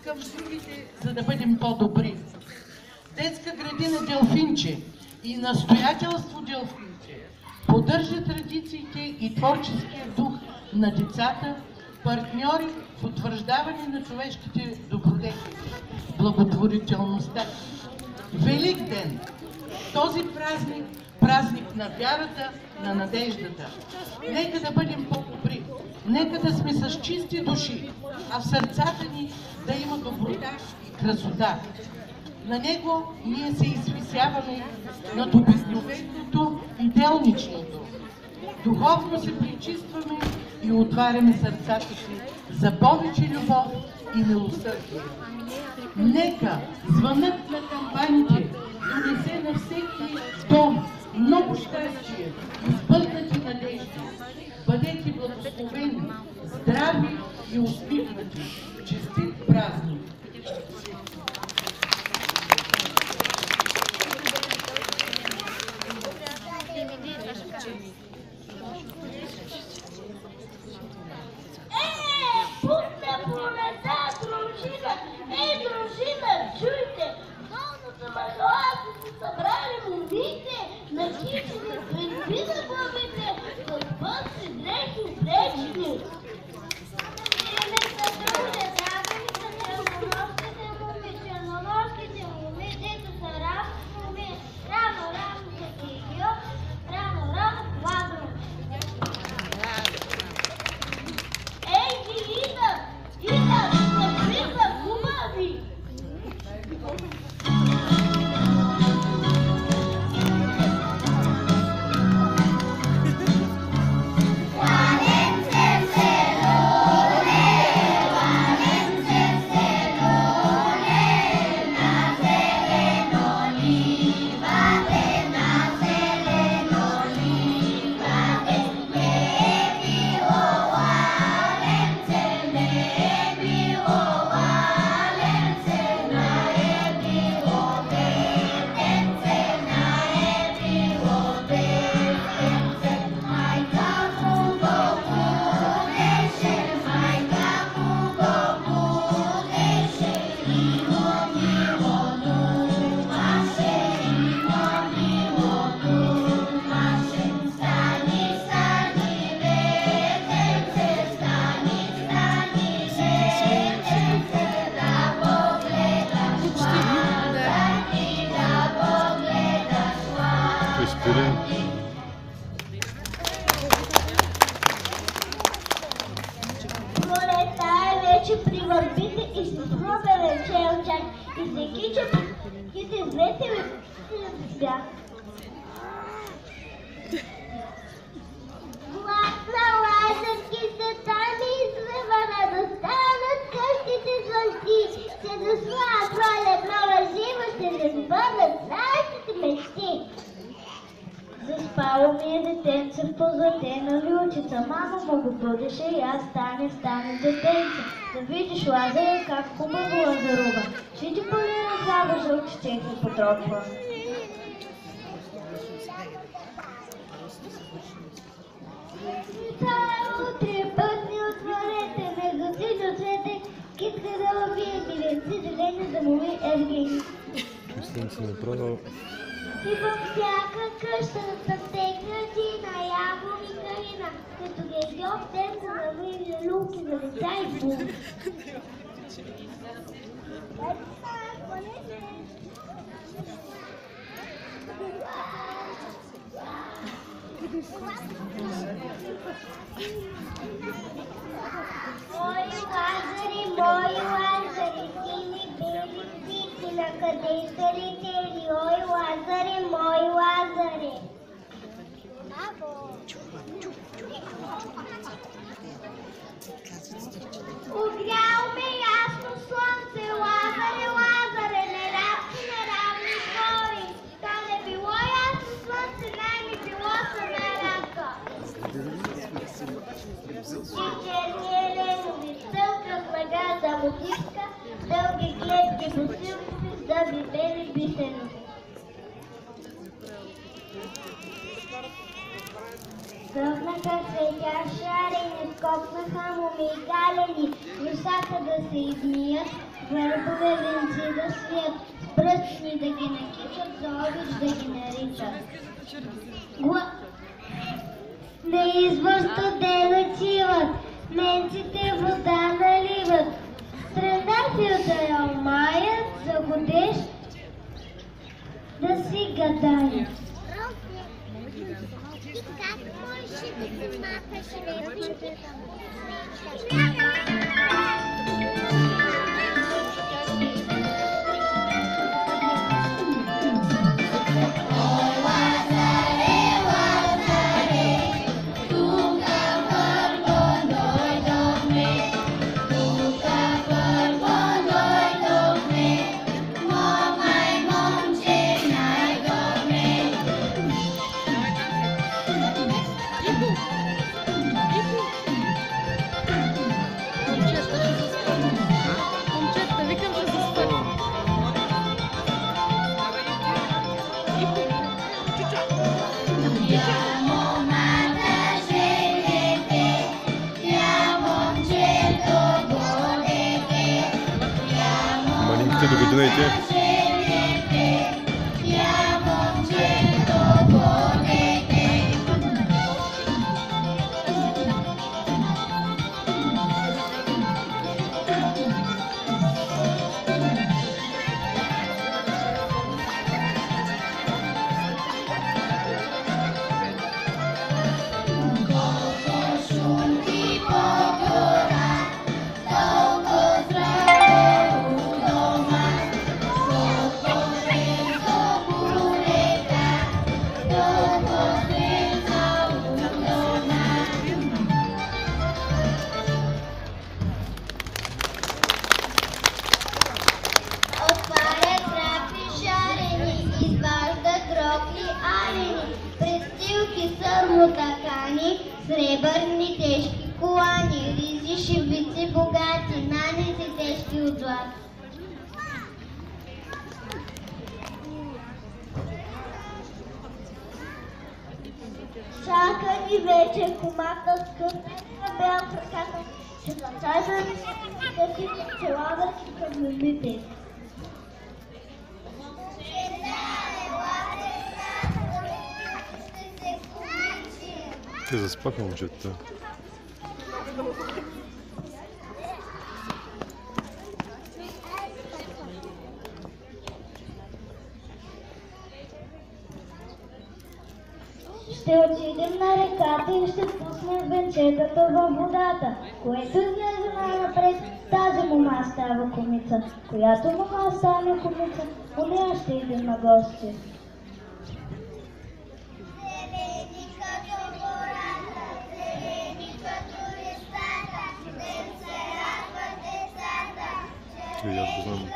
към другите, за да бъдем по-добри. Детска градина Делфинче и настоятелство Делфинче поддържа традициите и творческия дух на децата, партньори в утвърждаване на човешките добродетели, благотворителността. Велик ден! Този празник, празник на вярата, на надеждата. Нека да бъдем по-добри, нека да сме с чисти души, а в сърцата ни да има доброта и красота. На него ние се извисяваме над обикновеното и делничното. Духовно се пречистваме и отваряме сърцата си за повече любов и милосърдие. Нека звънът на камбаните донесе на всеки дом много щастие, изпълнати надежди. Бъдете благословени, здрави и усмихнати. Честит празник! Чуйте, долната махала са се събрали момите, накичени, предби на главите, с бъдни дрехи влечени. Име са други, дравени са черноножките моми, черноножките моми, дето са равни моми, рано се кигио, рано квадро. Ей, ги идат, какви са хубави! Заспало ми е детенце в позлатена лючица, мамо му го бъдеше и аз стане детенце. Да видиш Лазаря как хубаво лазарува, ще ти полира злава жълчица и се потропва. Утре пътни отворете, мегоци до цвете, китка да лавие, миленци зелени за моми ергени. Слънце не продал. И във всяка къща сътекна на ябълни калина, като гейгьов ден са навили люки за деца и буми. Мои Лазари, сини бели птици, накъде са летели? Ой, Лазаре, мой Лазаре! Огрял ме ясно слънце, Лазаре, Лазаре, неравни гори. Та не било ясно слънце, най-ми било самерака. И черния ленови стълка в лага за мотивка, дълги клетки босилки с дъби бели бисерни. Цъфнаха цветя шарени, скокнаха му мигалени, русаха да се измият, върхове венци да свият, с пръстни да ги накичат, за обич да ги наричат. На извор студено чиват, менците вода наливат, тръндафил да я омаят, за годеж да си гадаят. Как можеш да се махаш репликата? Маленьките до година и те. Сребърни тежки колани, ризи, шибици, богати, нанези тежки от злато. Чака ни вече комата скъпна бял в ръката, ще зачажа да си челавърки към любите. Те заспаха момчета. Ще отидем на реката и ще пуснем венчетата във водата, което излезе най-напред. Тази мома става кумица, която мома стане кумица, у нея ще идем на гости. Я го знам.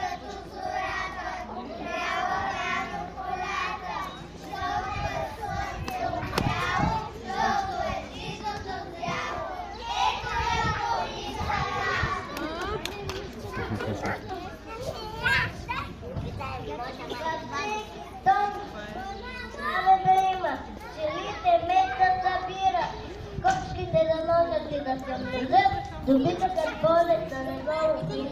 Добитъкът болест да не го уби.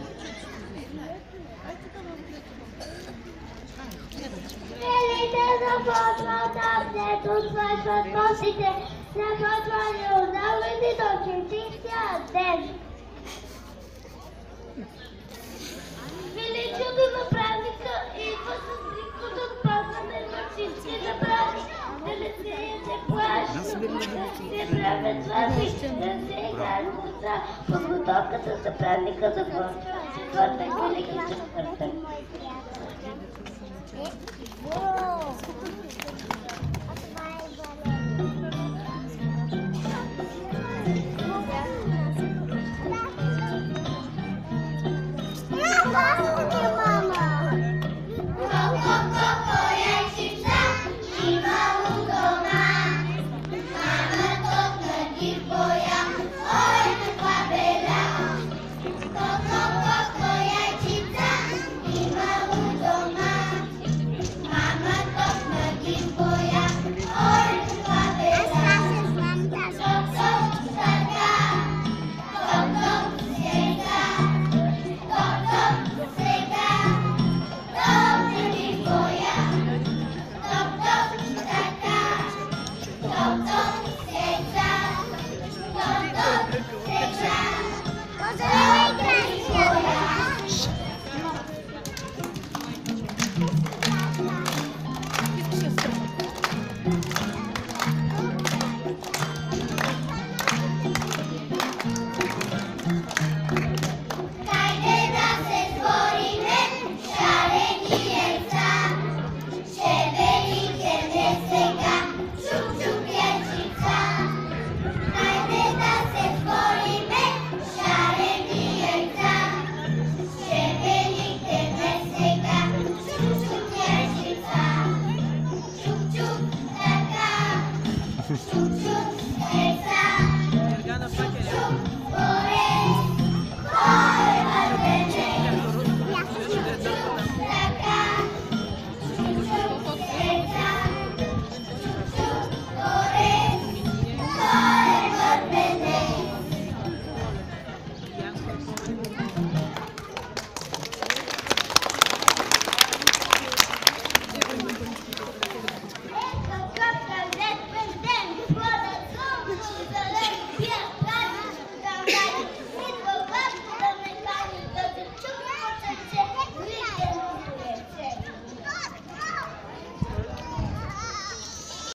Целите започват да свършват костите, започва неузнавани до чистия ден. Величието на правника идва с рикото пазване на всички забрави. Да не се плаши, да се правят слаби, да се играят деца. Подготовката за правника започва четвъртък, велики четвъртък.